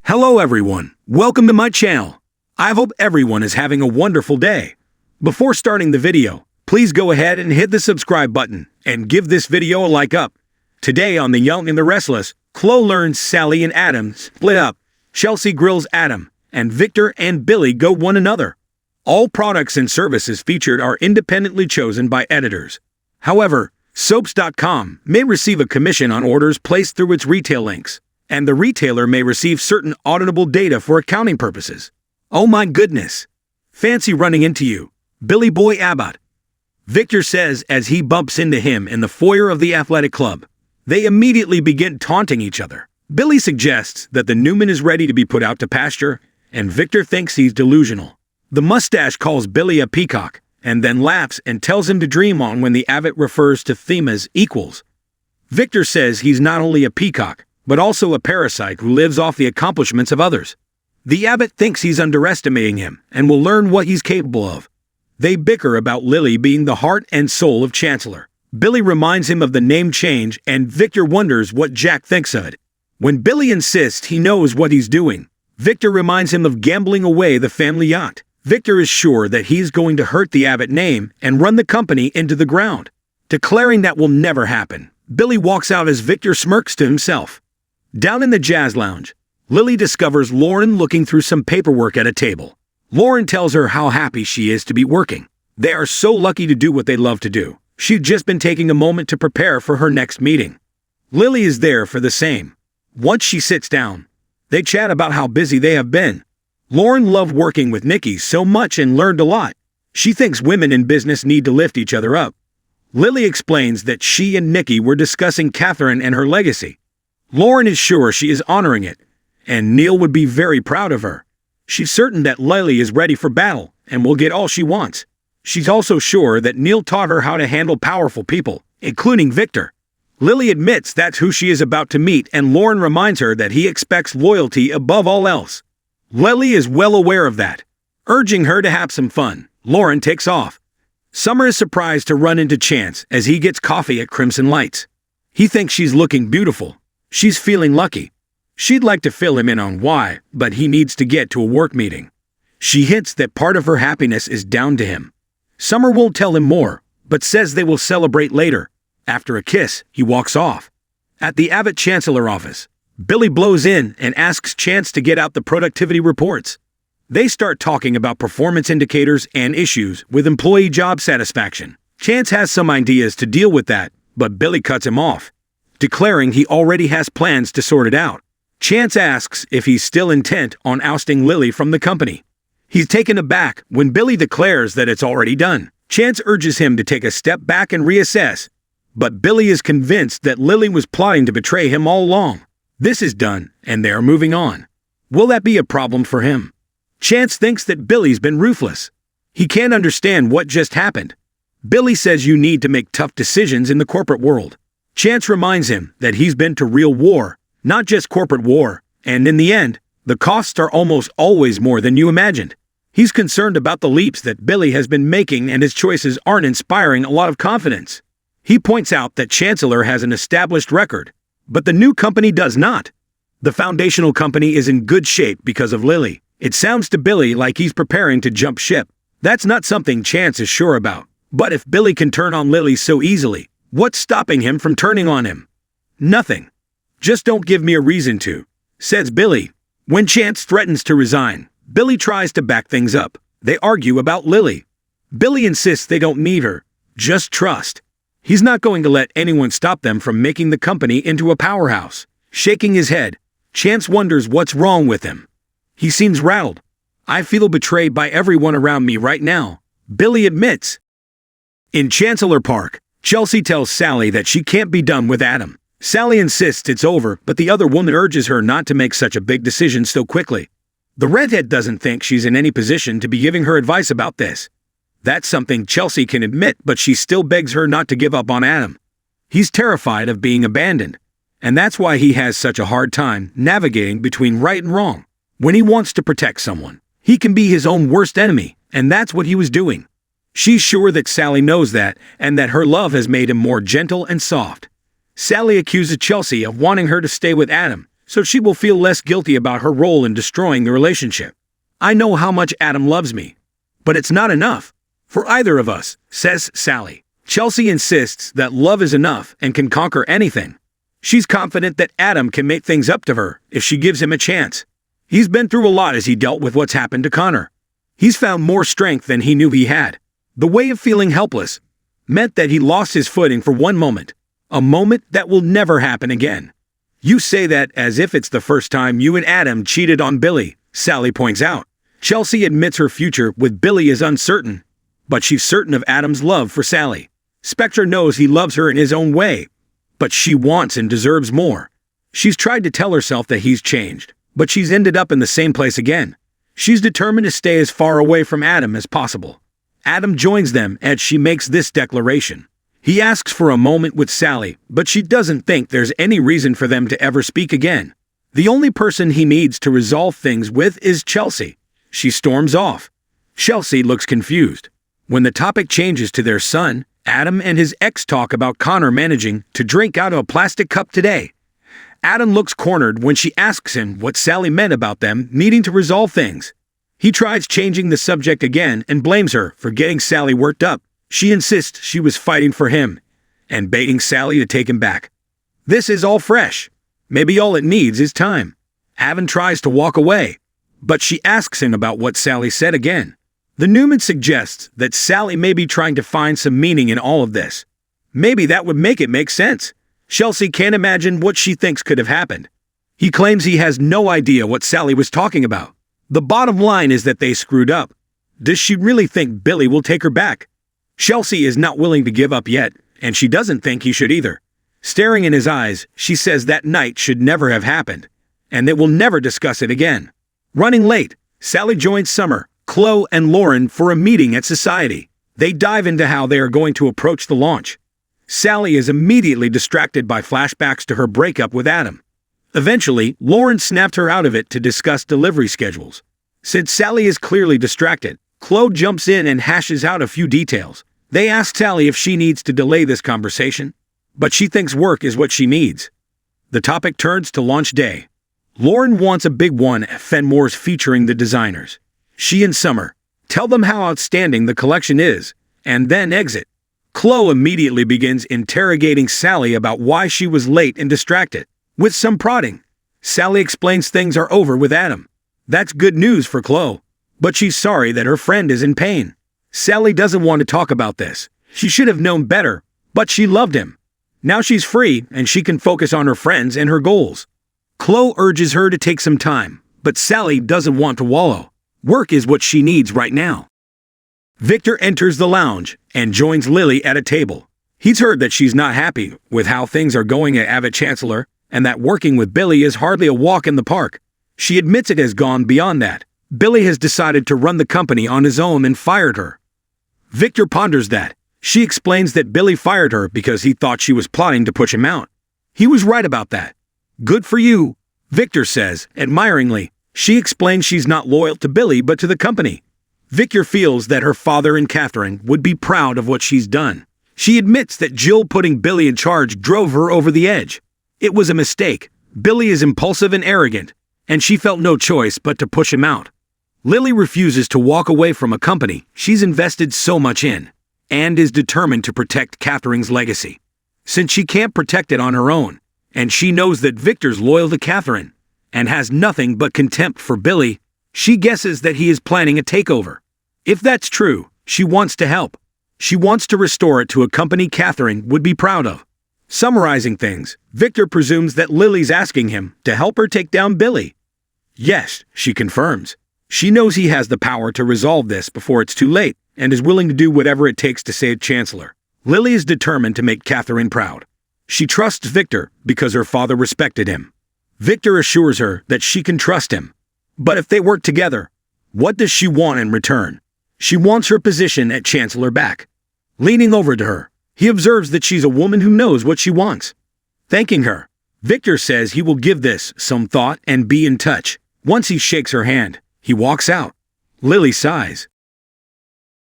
Hello everyone, welcome to my channel. I hope everyone is having a wonderful day. Before starting the video, please go ahead and hit the subscribe button and give this video a like up. Today on The Young and the Restless, Chloe learns Sally and Adam split up. Chelsea grills Adam, and Victor and Billy go one another. All products and services featured are independently chosen by editors. However, soaps.com may receive a commission on orders placed through its retail links, and the retailer may receive certain auditable data for accounting purposes. Oh my goodness! Fancy running into you, Billy Boy Abbott, Victor says as he bumps into him in the foyer of the athletic club. They immediately begin taunting each other. Billy suggests that the Newman is ready to be put out to pasture, and Victor thinks he's delusional. The mustache calls Billy a peacock, and then laughs and tells him to dream on when the Abbott refers to them as equals. Victor says he's not only a peacock, but also a parasite who lives off the accomplishments of others. The Abbott thinks he's underestimating him and will learn what he's capable of. They bicker about Lily being the heart and soul of Chancellor. Billy reminds him of the name change, and Victor wonders what Jack thinks of it. When Billy insists he knows what he's doing, Victor reminds him of gambling away the family yacht. Victor is sure that he's going to hurt the Abbott name and run the company into the ground. Declaring that will never happen, Billy walks out as Victor smirks to himself. Down in the jazz lounge, Lily discovers Lauren looking through some paperwork at a table. Lauren tells her how happy she is to be working. They are so lucky to do what they love to do. She'd just been taking a moment to prepare for her next meeting. Lily is there for the same. Once she sits down, they chat about how busy they have been. Lauren loved working with Nikki so much and learned a lot. She thinks women in business need to lift each other up. Lily explains that she and Nikki were discussing Catherine and her legacy. Lauren is sure she is honoring it, and Neil would be very proud of her. She's certain that Lily is ready for battle and will get all she wants. She's also sure that Neil taught her how to handle powerful people, including Victor. Lily admits that's who she is about to meet, and Lauren reminds her that he expects loyalty above all else. Lily is well aware of that. Urging her to have some fun, Lauren takes off. Summer is surprised to run into Chance as he gets coffee at Crimson Lights. He thinks she's looking beautiful. She's feeling lucky. She'd like to fill him in on why, but he needs to get to a work meeting. She hints that part of her happiness is down to him. Summer won't tell him more, but says they will celebrate later. After a kiss, he walks off. At the Abbott Chancellor office, Billy blows in and asks Chance to get out the productivity reports. They start talking about performance indicators and issues with employee job satisfaction. Chance has some ideas to deal with that, but Billy cuts him off, declaring he already has plans to sort it out. Chance asks if he's still intent on ousting Lily from the company. He's taken aback when Billy declares that it's already done. Chance urges him to take a step back and reassess, but Billy is convinced that Lily was plotting to betray him all along. This is done, and they are moving on. Will that be a problem for him? Chance thinks that Billy's been ruthless. He can't understand what just happened. Billy says you need to make tough decisions in the corporate world. Chance reminds him that he's been to real war, not just corporate war, and in the end, the costs are almost always more than you imagined. He's concerned about the leaps that Billy has been making, and his choices aren't inspiring a lot of confidence. He points out that Chancellor has an established record, but the new company does not. The foundational company is in good shape because of Lily. It sounds to Billy like he's preparing to jump ship. That's not something Chance is sure about. But if Billy can turn on Lily so easily, what's stopping him from turning on him? Nothing. Just don't give me a reason to, says Billy. When Chance threatens to resign, Billy tries to back things up. They argue about Lily. Billy insists they don't need her, just trust. He's not going to let anyone stop them from making the company into a powerhouse. Shaking his head, Chance wonders what's wrong with him. He seems rattled. I feel betrayed by everyone around me right now, Billy admits. In Chancellor Park, Chelsea tells Sally that she can't be done with Adam. Sally insists it's over, but the other woman urges her not to make such a big decision so quickly. The redhead doesn't think she's in any position to be giving her advice about this. That's something Chelsea can admit, but she still begs her not to give up on Adam. He's terrified of being abandoned, and that's why he has such a hard time navigating between right and wrong. When he wants to protect someone, he can be his own worst enemy, and that's what he was doing. She's sure that Sally knows that, and that her love has made him more gentle and soft. Sally accuses Chelsea of wanting her to stay with Adam, so she will feel less guilty about her role in destroying the relationship. I know how much Adam loves me, but it's not enough for either of us, says Sally. Chelsea insists that love is enough and can conquer anything. She's confident that Adam can make things up to her if she gives him a chance. He's been through a lot as he dealt with what's happened to Connor. He's found more strength than he knew he had. The way of feeling helpless meant that he lost his footing for one moment, a moment that will never happen again. You say that as if it's the first time you and Adam cheated on Billy, Sally points out. Chelsea admits her future with Billy is uncertain, but she's certain of Adam's love for Sally. Spectre knows he loves her in his own way, but she wants and deserves more. She's tried to tell herself that he's changed, but she's ended up in the same place again. She's determined to stay as far away from Adam as possible. Adam joins them as she makes this declaration. He asks for a moment with Sally, but she doesn't think there's any reason for them to ever speak again. The only person he needs to resolve things with is Chelsea. She storms off. Chelsea looks confused. When the topic changes to their son, Adam and his ex talk about Connor managing to drink out of a plastic cup today. Adam looks cornered when she asks him what Sally meant about them needing to resolve things. He tries changing the subject again and blames her for getting Sally worked up. She insists she was fighting for him and begging Sally to take him back. This is all fresh. Maybe all it needs is time. Adam tries to walk away, but she asks him about what Sally said again. The Newman suggests that Sally may be trying to find some meaning in all of this. Maybe that would make it make sense. Chelsea can't imagine what she thinks could have happened. He claims he has no idea what Sally was talking about. The bottom line is that they screwed up. Does she really think Billy will take her back? Chelsea is not willing to give up yet, and she doesn't think he should either. Staring in his eyes, she says that night should never have happened, and they will never discuss it again. Running late, Sally joins Summer, Chloe, and Lauren for a meeting at Society. They dive into how they are going to approach the launch. Sally is immediately distracted by flashbacks to her breakup with Adam. Eventually, Lauren snapped her out of it to discuss delivery schedules. Since Sally is clearly distracted, Chloe jumps in and hashes out a few details. They ask Sally if she needs to delay this conversation, but she thinks work is what she needs. The topic turns to launch day. Lauren wants a big one at Fenmore's featuring the designers. She and Summer tell them how outstanding the collection is, and then exit. Chloe immediately begins interrogating Sally about why she was late and distracted. With some prodding, Sally explains things are over with Adam. That's good news for Chloe, but she's sorry that her friend is in pain. Sally doesn't want to talk about this. She should have known better, but she loved him. Now she's free and she can focus on her friends and her goals. Chloe urges her to take some time, but Sally doesn't want to wallow. Work is what she needs right now. Victor enters the lounge and joins Lily at a table. He's heard that she's not happy with how things are going at Avid Chancellor and that working with Billy is hardly a walk in the park. She admits it has gone beyond that. Billy has decided to run the company on his own and fired her. Victor ponders that. She explains that Billy fired her because he thought she was plotting to push him out. He was right about that. Good for you, Victor says, admiringly. She explains she's not loyal to Billy but to the company. Victor feels that her father and Catherine would be proud of what she's done. She admits that Jill putting Billy in charge drove her over the edge. It was a mistake. Billy is impulsive and arrogant, and she felt no choice but to push him out. Lily refuses to walk away from a company she's invested so much in, and is determined to protect Catherine's legacy. Since she can't protect it on her own, and she knows that Victor's loyal to Catherine, and has nothing but contempt for Billy, she guesses that he is planning a takeover. If that's true, she wants to help. She wants to restore it to a company Catherine would be proud of. Summarizing things, Victor presumes that Lily's asking him to help her take down Billy. Yes, she confirms. She knows he has the power to resolve this before it's too late, and is willing to do whatever it takes to save Chancellor. Lily is determined to make Catherine proud. She trusts Victor because her father respected him. Victor assures her that she can trust him. But if they work together, what does she want in return? She wants her position at Chancellor back. Leaning over to her, he observes that she's a woman who knows what she wants. Thanking her, Victor says he will give this some thought and be in touch. Once he shakes her hand, he walks out. Lily sighs.